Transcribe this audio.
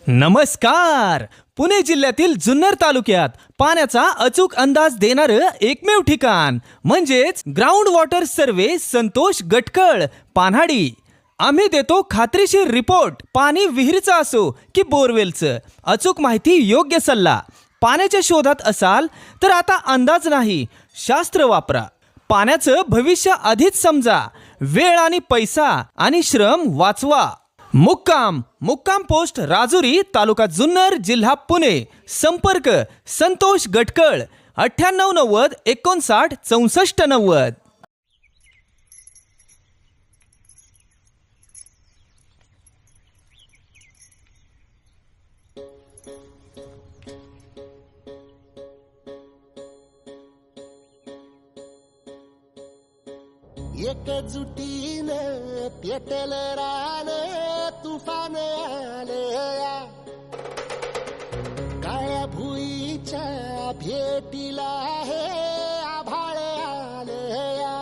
नमस्कार. पुणे जिल्ह्यातील जुन्नर तालुक्यात पाण्याचा अचूक अंदाज देणारं एकमेव ठिकाण म्हणजेच ग्राउंड वॉटर सर्वे संतोष गटकळ पान्हाडी. आम्ही देतो खात्रीशीर रिपोर्ट. पाणी विहिरीचं असो की बोरवेलचं, अचूक माहिती, योग्य सल्ला. पाण्याच्या शोधात असाल तर आता अंदाज नाही, शास्त्र वापरा. पाण्याचं भविष्य आधीच समजा. वेळ आणि पैसा आणि श्रम वाचवा. मुक्काम पोस्ट राजुरी, तालुका जुन्नर, जिल्हा पुणे. संपर्क संतोष गटकळ 9890 59 64 90. एकजुटीनं पेटल रान, तुफान आलया. काळ्या भुईच्या भेटीला हे आभाळ आलया.